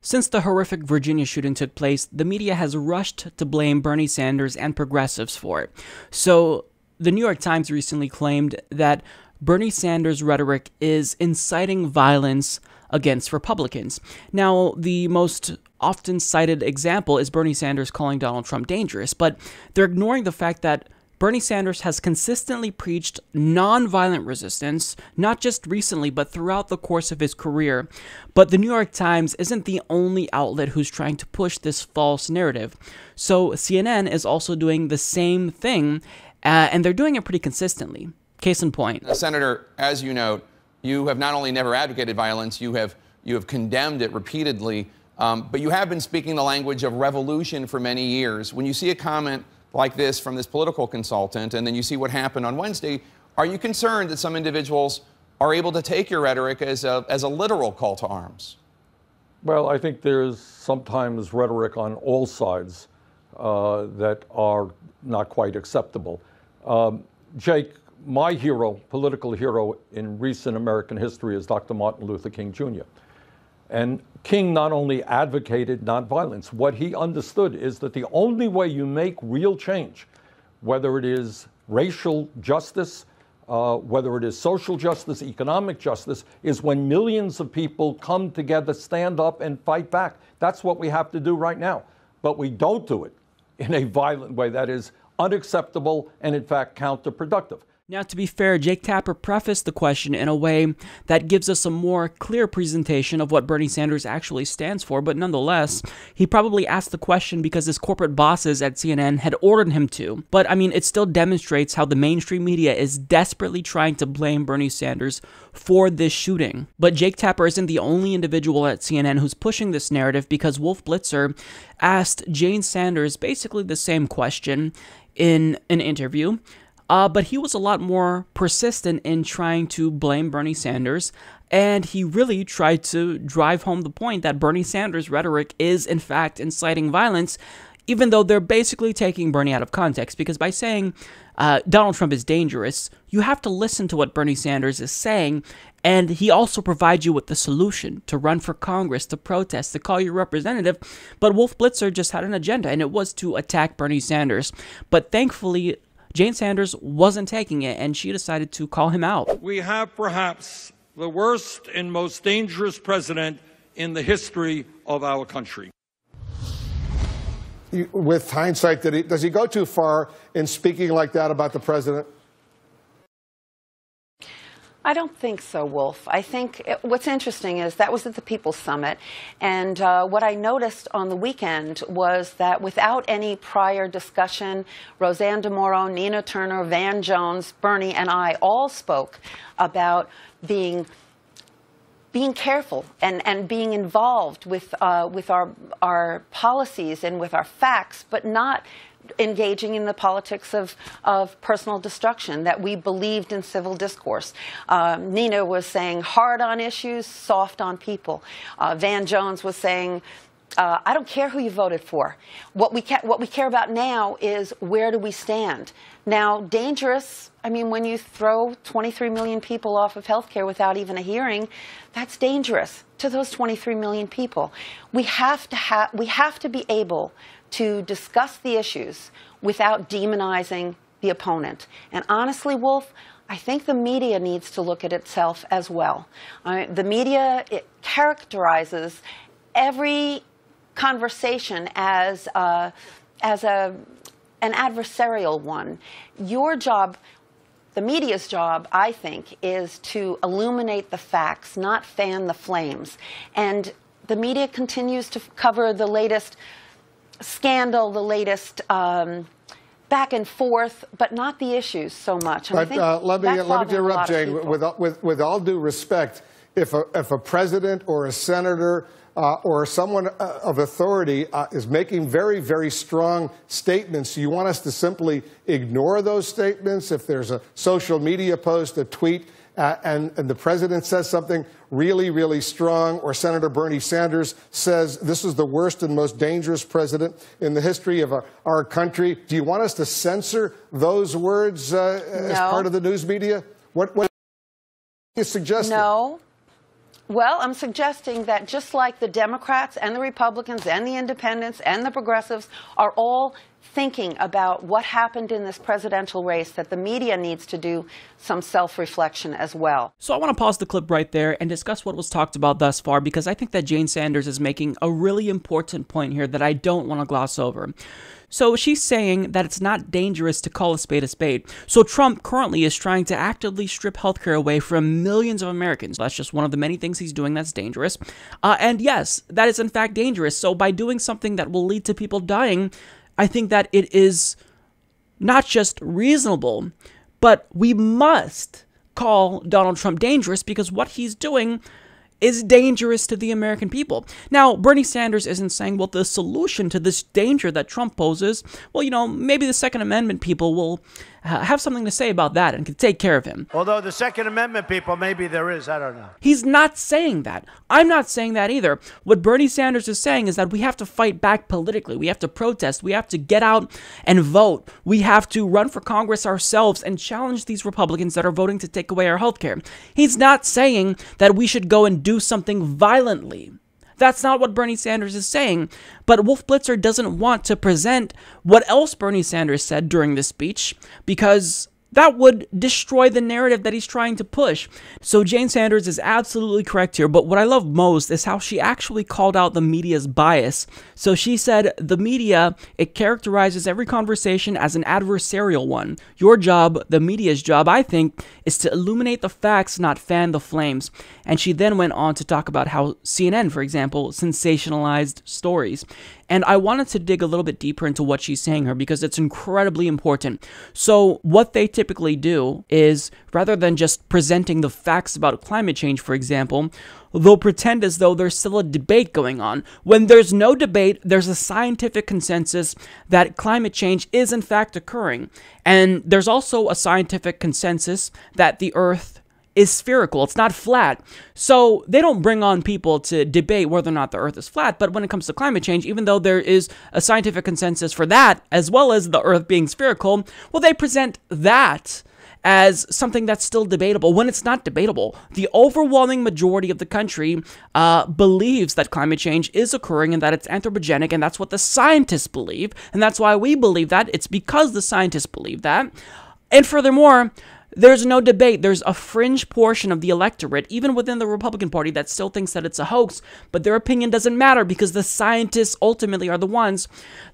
Since the horrific Virginia shooting took place, the media has rushed to blame Bernie Sanders and progressives for it. So, the New York Times recently claimed that Bernie Sanders' rhetoric is inciting violence against Republicans. Now, the most often cited example is Bernie Sanders calling Donald Trump dangerous, but they're ignoring the fact that Bernie Sanders has consistently preached nonviolent resistance, not just recently, but throughout the course of his career. But the New York Times isn't the only outlet who's trying to push this false narrative. So CNN is also doing the same thing, and they're doing it pretty consistently. Case in point. Senator, as you note, you have not only never advocated violence, you have condemned it repeatedly, but you have been speaking the language of revolution for many years. When you see a comment like this from this political consultant, and then you see what happened on Wednesday, are you concerned that some individuals are able to take your rhetoric as a literal call to arms? Well, I think there's sometimes rhetoric on all sides that are not quite acceptable. Jake, my hero, political hero in recent American history is Dr. Martin Luther King Jr. And King not only advocated nonviolence, what he understood is that the only way you make real change, whether it is racial justice, whether it is social justice, economic justice, is when millions of people come together, stand up, and fight back. That's what we have to do right now. But we don't do it in a violent way that is unacceptable and, in fact, counterproductive. Now, to be fair, Jake Tapper prefaced the question in a way that gives us a more clear presentation of what Bernie Sanders actually stands for, but nonetheless, he probably asked the question because his corporate bosses at CNN had ordered him to. But, I mean, it still demonstrates how the mainstream media is desperately trying to blame Bernie Sanders for this shooting. But Jake Tapper isn't the only individual at CNN who's pushing this narrative, because Wolf Blitzer asked Jane Sanders basically the same question in an interview. But he was a lot more persistent in trying to blame Bernie Sanders, and he really tried to drive home the point that Bernie Sanders' rhetoric is, in fact, inciting violence, even though they're basically taking Bernie out of context, because by saying Donald Trump is dangerous, you have to listen to what Bernie Sanders is saying, and he also provides you with the solution to run for Congress, to protest, to call your representative. But Wolf Blitzer just had an agenda, and it was to attack Bernie Sanders. But thankfully, Jane Sanders wasn't taking it, and she decided to call him out. We have perhaps the worst and most dangerous president in the history of our country. With hindsight, does he go too far in speaking like that about the president? I don't think so, Wolf. I think what's interesting is that was at the People's Summit, and what I noticed on the weekend was that without any prior discussion, Roseanne DeMoro, Nina Turner, Van Jones, Bernie, and I all spoke about being careful and being involved with our policies and with our facts, but not engaging in the politics of personal destruction, that we believed in civil discourse. Nina was saying hard on issues, soft on people. Van Jones was saying, I don't care who you voted for. What we care about now is where do we stand. Now, dangerous, I mean, when you throw 23 million people off of health care without even a hearing, that's dangerous to those 23 million people. We have to be able to discuss the issues without demonizing the opponent. And honestly, Wolf, I think the media needs to look at itself as well. The media, it characterizes every conversation as an adversarial one. Your job, the media's job, I think, is to illuminate the facts, not fan the flames. And the media continues to cover the latest scandal, the latest back and forth, but not the issues so much. And but let me interrupt, Jane. With all due respect, if a president or a senator or someone of authority is making very, very strong statements, you want us to simply ignore those statements? If there's a social media post, a tweet, and the president says something really, really strong, or Senator Bernie Sanders says this is the worst and most dangerous president in the history of our country, do you want us to censor those words as part of the news media? What are you suggesting? No. Well, I'm suggesting that just like the Democrats and the Republicans and the independents and the progressives are all thinking about what happened in this presidential race, that the media needs to do some self-reflection as well. So I want to pause the clip right there and discuss what was talked about thus far, because I think that Jane Sanders is making a really important point here that I don't want to gloss over. So she's saying that it's not dangerous to call a spade a spade. So Trump currently is trying to actively strip healthcare away from millions of Americans. That's just one of the many things he's doing that's dangerous. And yes, that is in fact dangerous. So by doing something that will lead to people dying, I think that it is not just reasonable, but we must call Donald Trump dangerous, because what he's doing is dangerous to the American people. Now, Bernie Sanders isn't saying, well, the solution to this danger that Trump poses, well, you know, maybe the Second Amendment people will have something to say about that and can take care of him. Although the Second Amendment people, maybe there is, I don't know. He's not saying that. I'm not saying that either. What Bernie Sanders is saying is that we have to fight back politically. We have to protest. We have to get out and vote. We have to run for Congress ourselves and challenge these Republicans that are voting to take away our health care. He's not saying that we should go and do something violently. That's not what Bernie Sanders is saying, but Wolf Blitzer doesn't want to present what else Bernie Sanders said during this speech, because that would destroy the narrative that he's trying to push. So Jane Sanders is absolutely correct here, but what I love most is how she actually called out the media's bias. So she said, the media, it characterizes every conversation as an adversarial one. Your job, the media's job, I think, is to illuminate the facts, not fan the flames. And she then went on to talk about how CNN, for example, sensationalized stories. And I wanted to dig a little bit deeper into what she's saying here, because it's incredibly important. So what they typically do is, rather than just presenting the facts about climate change, for example, they'll pretend as though there's still a debate going on. When there's no debate, there's a scientific consensus that climate change is in fact occurring. And there's also a scientific consensus that the Earth is spherical. It's not flat. So they don't bring on people to debate whether or not the Earth is flat. But when it comes to climate change, even though there is a scientific consensus for that, as well as the Earth being spherical, well, they present that as something that's still debatable, when it's not debatable. The overwhelming majority of the country believes that climate change is occurring and that it's anthropogenic, and that's what the scientists believe. And that's why we believe that. It's because the scientists believe that. And furthermore, there's no debate. There's a fringe portion of the electorate, even within the Republican Party, that still thinks that it's a hoax, but their opinion doesn't matter, because the scientists ultimately are the ones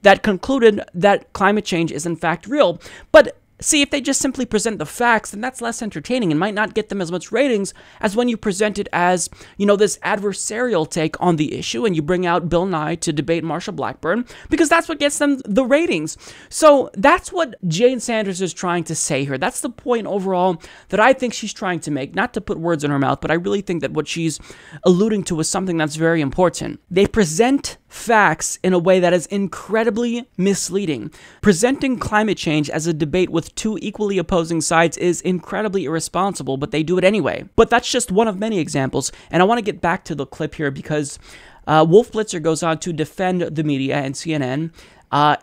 that concluded that climate change is in fact real. But see, if they just simply present the facts, then that's less entertaining and might not get them as much ratings as when you present it as, you know, this adversarial take on the issue, and you bring out Bill Nye to debate Marsha Blackburn, because that's what gets them the ratings. So that's what Jane Sanders is trying to say here. That's the point overall that I think she's trying to make. Not to put words in her mouth, but I really think that what she's alluding to is something that's very important. They present facts in a way that is incredibly misleading. Presenting climate change as a debate with two equally opposing sides is incredibly irresponsible, but they do it anyway. But that's just one of many examples, and I want to get back to the clip here, because Wolf Blitzer goes on to defend the media and CNN,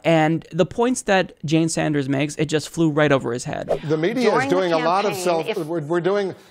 and the points that Jane Sanders makes, it just flew right over his head. The media is doing a lot of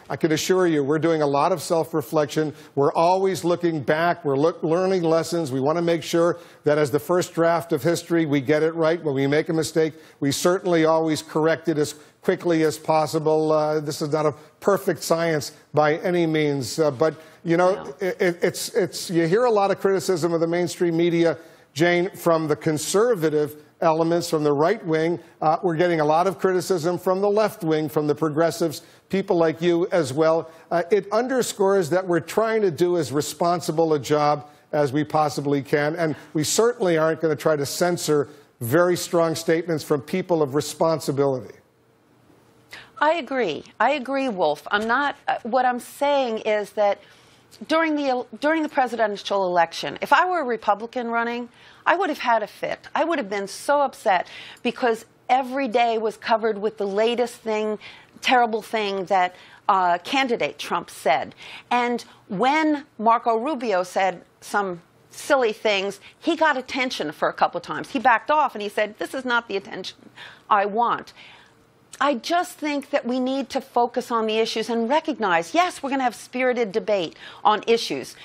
I can assure you, we're doing a lot of self-reflection. We're always looking back. We're learning lessons. We want to make sure that as the first draft of history, we get it right. When we make a mistake, we certainly always correct it as quickly as possible. This is not a perfect science by any means, but you know, you hear a lot of criticism of the mainstream media, Jane, from the conservative elements, from the right wing. We're getting a lot of criticism from the left wing, from the progressives, people like you as well. It underscores that we're trying to do as responsible a job as we possibly can, and we certainly aren't going to try to censor very strong statements from people of responsibility. I agree, Wolf. I'm not. What I'm saying is that during the presidential election, if I were a Republican running, I would have had a fit. I would have been so upset, because every day was covered with the latest thing, terrible thing that candidate Trump said. And when Marco Rubio said some silly things, he got attention for a couple of times. He backed off and he said, this is not the attention I want. I just think that we need to focus on the issues and recognize, yes, we're going to have spirited debate on issues.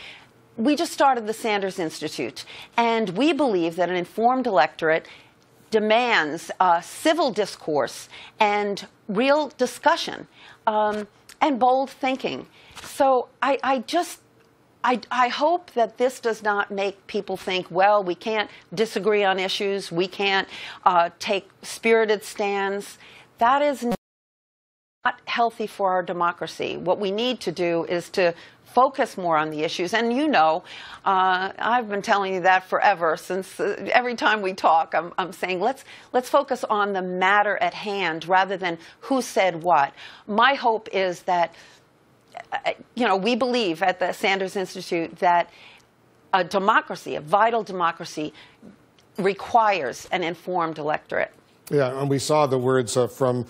We just started the Sanders Institute, and we believe that an informed electorate demands civil discourse and real discussion and bold thinking. So I hope that this does not make people think, well, we can't disagree on issues, we can't take spirited stands. That is not healthy for our democracy. What we need to do is to focus more on the issues. And you know, I've been telling you that forever, since every time we talk, I'm saying let's focus on the matter at hand rather than who said what. My hope is that, you know, we believe at the Sanders Institute that a democracy, a vital democracy, requires an informed electorate. Yeah, and we saw the words from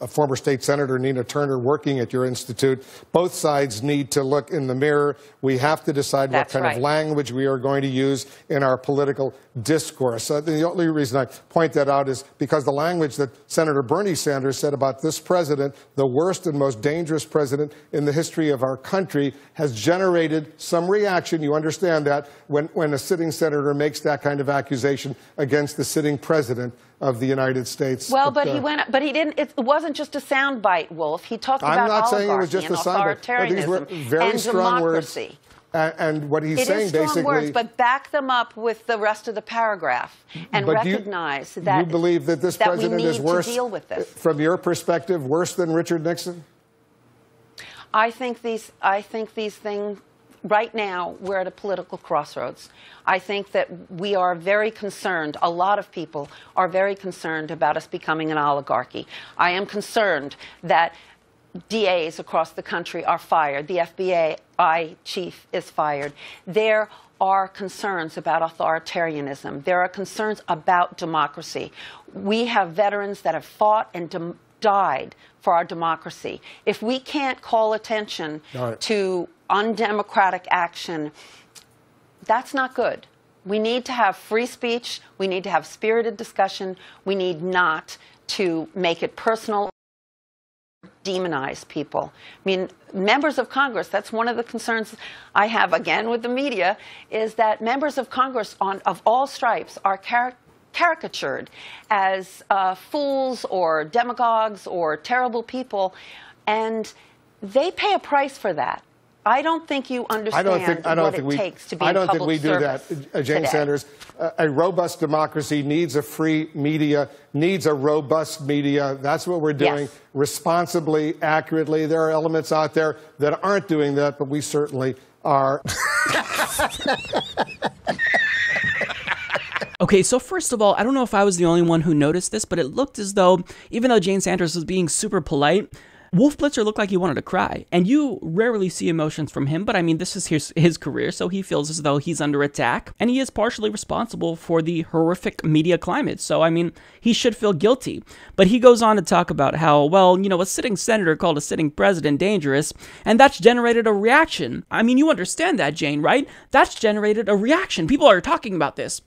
a former state senator, Nina Turner, working at your institute. Both sides need to look in the mirror. We have to decide what kind of language we are going to use in our political discourse. The only reason I point that out is because the language that Senator Bernie Sanders said about this president, the worst and most dangerous president in the history of our country, has generated some reaction. You understand that when a sitting senator makes that kind of accusation against the sitting president of the United States. Well, but he didn't. It wasn't just a soundbite, Wolf. He talked about oligarchy and authoritarianism these were very and strong democracy. Words. And what he's saying it is strong basically, words, but back them up with the rest of the paragraph and recognize that you believe that this president is worse, to deal with this. From your perspective, worse than Richard Nixon? I think these things. Right now, we're at a political crossroads. I think that we are very concerned, a lot of people are very concerned about us becoming an oligarchy. I am concerned that DAs across the country are fired. The FBI chief is fired. There are concerns about authoritarianism. There are concerns about democracy. We have veterans that have fought and died for our democracy. If we can't call attention to undemocratic action, that's not good. We need to have free speech. We need to have spirited discussion. We need not to make it personal, demonize people. I mean, members of Congress, that's one of the concerns I have, again, with the media, is that members of Congress of all stripes are caricatured as fools or demagogues or terrible people, and they pay a price for that. I don't think you understand what it takes to be in public service. I don't think we do that, Jane Sanders. A robust democracy needs a free media, needs a robust media. That's what we're doing responsibly, accurately. There are elements out there that aren't doing that, but we certainly are. Okay, so first of all, I don't know if I was the only one who noticed this, but it looked as though, even though Jane Sanders was being super polite, Wolf Blitzer looked like he wanted to cry, and you rarely see emotions from him, but I mean, this is his career, so he feels as though he's under attack, and he is partially responsible for the horrific media climate, so I mean, he should feel guilty. But he goes on to talk about how, well, you know, a sitting senator called a sitting president dangerous, and that's generated a reaction. I mean, you understand that, Jane, right? That's generated a reaction. People are talking about this.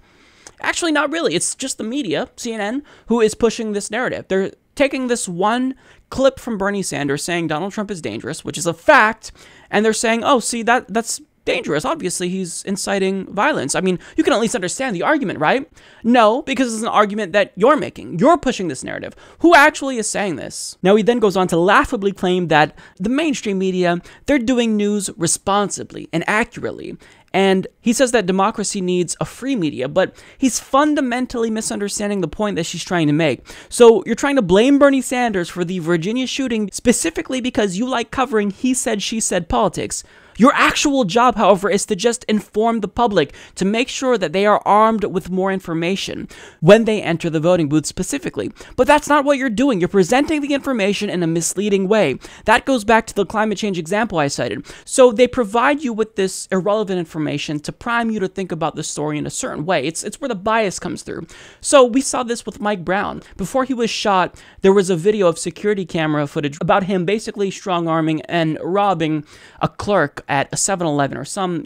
Actually, not really. It's just the media, CNN, who is pushing this narrative. They're taking this one clip from Bernie Sanders saying Donald Trump is dangerous, which is a fact, and they're saying, oh, see, that's dangerous. Obviously, he's inciting violence. I mean, you can at least understand the argument, right? No, because it's an argument that you're making. You're pushing this narrative. Who actually is saying this? Now, he then goes on to laughably claim that the mainstream media, they're doing news responsibly and accurately. And he says that democracy needs a free media, but he's fundamentally misunderstanding the point that she's trying to make. So you're trying to blame Bernie Sanders for the Virginia shooting specifically because you like covering he said, she said politics. Your actual job, however, is to just inform the public, to make sure that they are armed with more information when they enter the voting booth specifically. But that's not what you're doing. You're presenting the information in a misleading way. That goes back to the climate change example I cited. So they provide you with this irrelevant information to prime you to think about the story in a certain way. It's where the bias comes through. So we saw this with Mike Brown. Before he was shot, there was a video of security camera footage about him basically strong-arming and robbing a clerk at a 7-Eleven or some,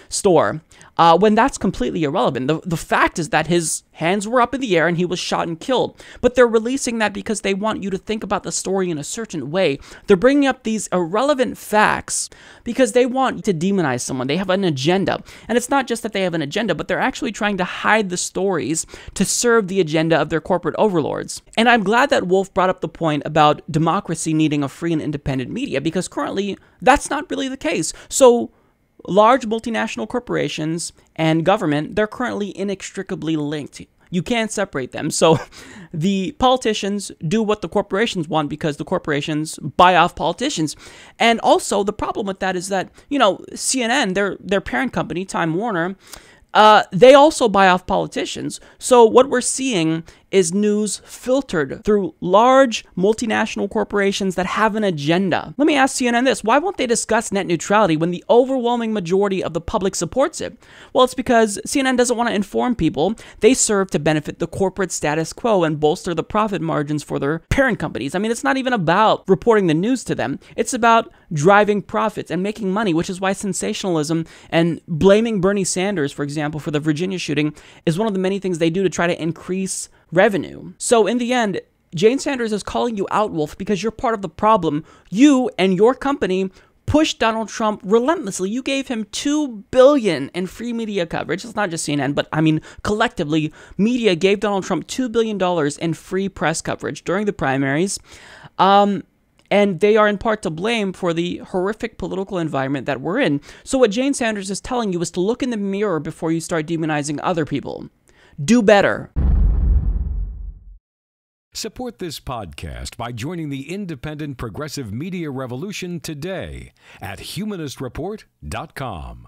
store. when that's completely irrelevant. The fact is that his hands were up in the air and he was shot and killed. But they're releasing that because they want you to think about the story in a certain way. They're bringing up these irrelevant facts because they want to demonize someone. They have an agenda. And it's not just that they have an agenda, but they're actually trying to hide the stories to serve the agenda of their corporate overlords. And I'm glad that Wolf brought up the point about democracy needing a free and independent media, because currently that's not really the case. So large multinational corporations and government, they're currently inextricably linked. You can't separate them. So the politicians do what the corporations want because the corporations buy off politicians. And also the problem with that is that, you know, CNN, their parent company, Time Warner, they also buy off politicians. So what we're seeing is news filtered through large multinational corporations that have an agenda. Let me ask CNN this: why won't they discuss net neutrality when the overwhelming majority of the public supports it? Well, it's because CNN doesn't want to inform people. They serve to benefit the corporate status quo and bolster the profit margins for their parent companies. I mean, it's not even about reporting the news to them. It's about driving profits and making money, which is why sensationalism and blaming Bernie Sanders, for example, for the Virginia shooting is one of the many things they do to try to increase revenue. So in the end, Jane Sanders is calling you out, Wolf, because you're part of the problem. You and your company pushed Donald Trump relentlessly. You gave him $2 billion in free media coverage. It's not just CNN, but I mean, collectively, media gave Donald Trump $2 billion in free press coverage during the primaries. And they are in part to blame for the horrific political environment that we're in. So what Jane Sanders is telling you is to look in the mirror before you start demonizing other people. Do better. Support this podcast by joining the independent progressive media revolution today at humanistreport.com.